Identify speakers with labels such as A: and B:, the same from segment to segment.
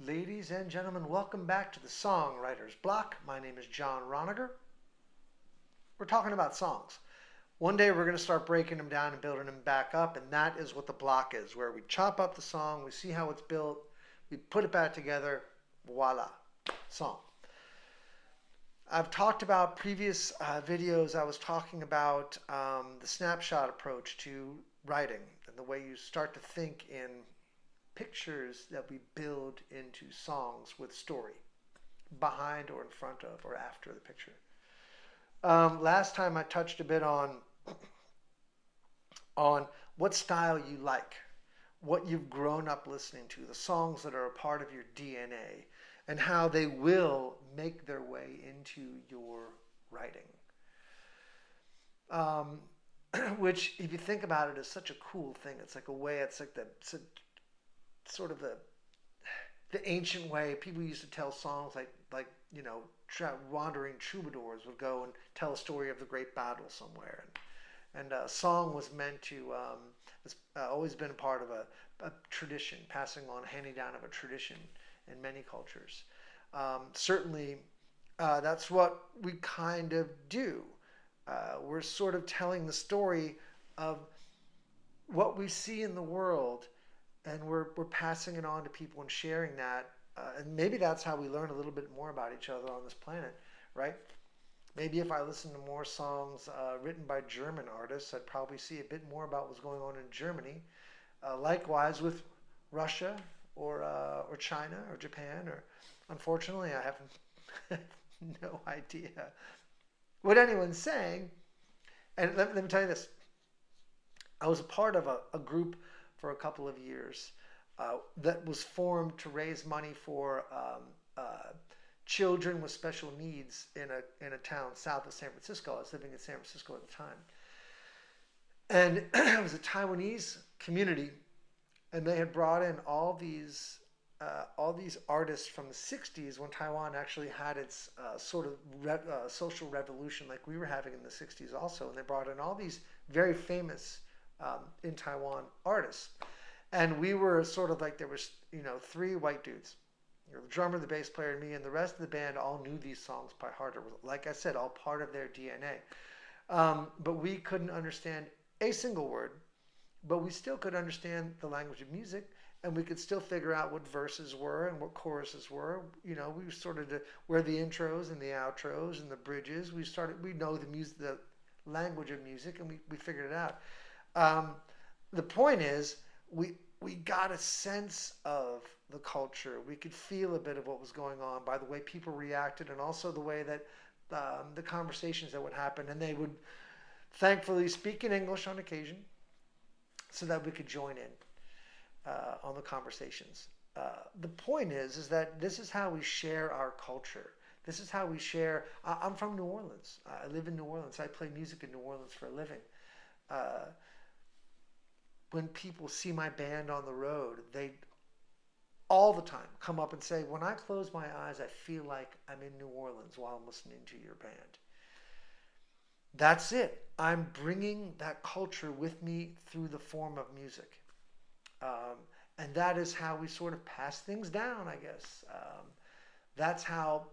A: Ladies and gentlemen, welcome back to the Songwriters Block. My name is John Roniger. We're talking about songs. One day we're going to start breaking them down and building them back up, and that is what the block is, where we chop up the song, we see how it's built, we put it back together, voila, song. I've talked about previous videos, I was talking about the snapshot approach to writing and the way you start to think in pictures that we build into songs with story behind or in front of or after the picture. Last time I touched a bit on what style you like, what you've grown up listening to, the songs that are a part of your DNA, and how they will make their way into your writing. Which, if you think about it, is such a cool thing. It's like a way, it's like sort of the ancient way people used to tell songs, like wandering troubadours would go and tell a story of the great battle somewhere, and a song was meant to has always been a part of a tradition, passing on, handing down of a tradition in many cultures. Certainly, that's what we kind of do. We're sort of telling the story of what we see in the world, and we're passing it on to people and sharing that. And maybe that's how we learn a little bit more about each other on this planet, right? Maybe if I listened to more songs written by German artists, I'd probably see a bit more about what's going on in Germany. Likewise with Russia or China or Japan, or unfortunately I have no idea what anyone's saying. And let me tell you this. I was a part of a group for a couple of years that was formed to raise money for children with special needs in a town south of San Francisco. I was living in San Francisco at the time. And it was a Taiwanese community, and they had brought in all these artists from the 60s, when Taiwan actually had its sort of social revolution like we were having in the 60s also. And they brought in all these very famous in Taiwan artists. And we were sort of like, there was, three white dudes. The drummer, the bass player, and me, and the rest of the band all knew these songs by heart. It was, like I said, all part of their DNA. But we couldn't understand a single word, but we still could understand the language of music, and we could still figure out what verses were and what choruses were. We started to, where the intros and the outros and the bridges, we know the music, the language of music, and we figured it out. The point is, we got a sense of the culture. We could feel a bit of what was going on by the way people reacted, and also the way that the conversations that would happen. And they would thankfully speak in English on occasion so that we could join in on the conversations. The point is that this is how we share our culture. This is how we share. I'm from New Orleans. I live in New Orleans. I play music in New Orleans for a living. When people see my band on the road, they all the time come up and say, when I close my eyes, I feel like I'm in New Orleans while I'm listening to your band. That's it. I'm bringing that culture with me through the form of music. And that is how we sort of pass things down, I guess. That's how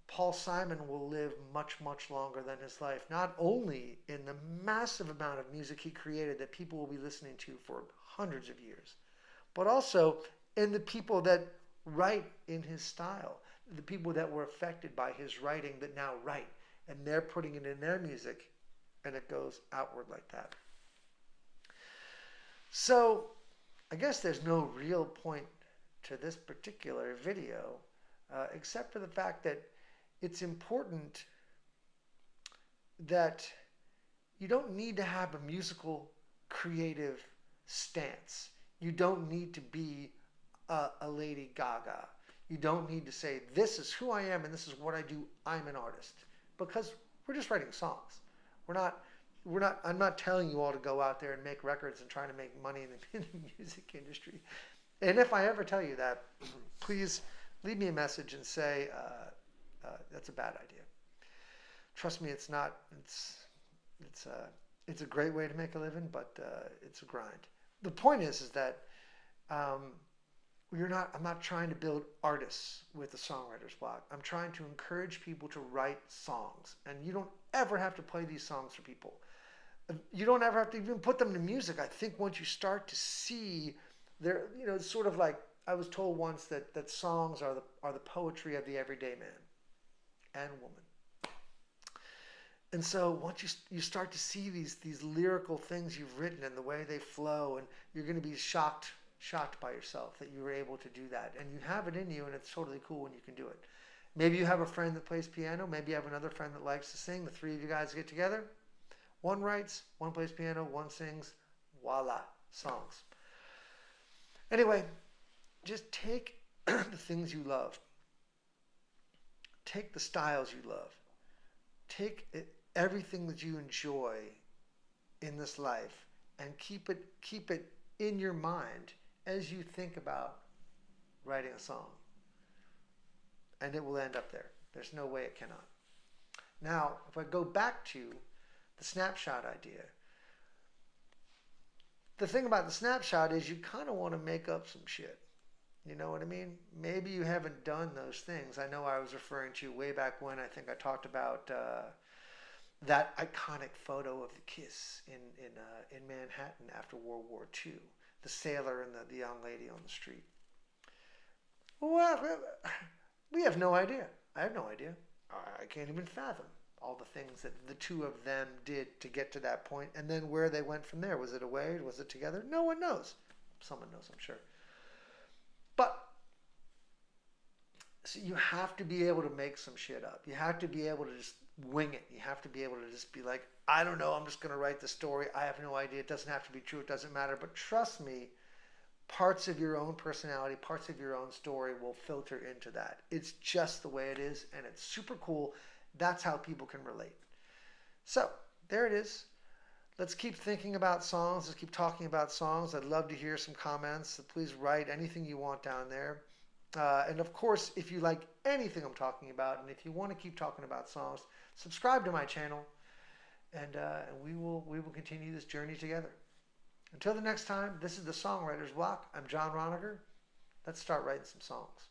A: Paul Simon will live much, much longer than his life. Not only in the massive amount of music he created that people will be listening to for hundreds of years, but also in the people that write in his style, the people that were affected by his writing that now write, and they're putting it in their music, and it goes outward like that. So I guess there's no real point to this particular video, except for the fact that it's important that you don't need to have a musical creative stance. You don't need to be a Lady Gaga. You don't need to say, this is who I am and this is what I do. I'm an artist. Because we're just writing songs. I'm not telling you all to go out there and make records and trying to make money in the music industry. And if I ever tell you that, please leave me a message and say, that's a bad idea. Trust me, it's not. It's a great way to make a living, but it's a grind. The point is that I'm not trying to build artists with the Songwriters Block. I'm trying to encourage people to write songs. And you don't ever have to play these songs for people. You don't ever have to even put them to music. I think once you start to see they're, it's sort of like I was told once that songs are the poetry of the everyday man and woman. And so once you start to see these lyrical things you've written and the way they flow, and you're going to be shocked by yourself that you were able to do that. And you have it in you, and it's totally cool when you can do it. Maybe you have a friend that plays piano. Maybe you have another friend that likes to sing. The three of you guys get together. One writes, one plays piano, one sings. Voila, songs. Anyway, just take the things you love. Take the styles you love. Take everything that you enjoy in this life and keep it in your mind as you think about writing a song. And it will end up there. There's no way it cannot. Now, if I go back to the snapshot idea, the thing about the snapshot is you kind of want to make up some shit. You know what I mean? Maybe you haven't done those things. I know I was referring to way back when I think I talked about that iconic photo of the kiss in Manhattan after World War II. The sailor and the young lady on the street. Well, we have no idea. I have no idea. I can't even fathom all the things that the two of them did to get to that point, and then where they went from there. Was it away? Was it together? No one knows. Someone knows, I'm sure. But so you have to be able to make some shit up. You have to be able to just wing it. You have to be able to just be like, I don't know, I'm just going to write the story. I have no idea. It doesn't have to be true. It doesn't matter. But trust me, parts of your own personality, parts of your own story will filter into that. It's just the way it is, and it's super cool. That's how people can relate. So there it is. Let's keep thinking about songs. Let's keep talking about songs. I'd love to hear some comments. So please write anything you want down there. And of course, if you like anything I'm talking about, and if you want to keep talking about songs, subscribe to my channel, and we will continue this journey together. Until the next time, this is the Songwriters Block. I'm John Roniger. Let's start writing some songs.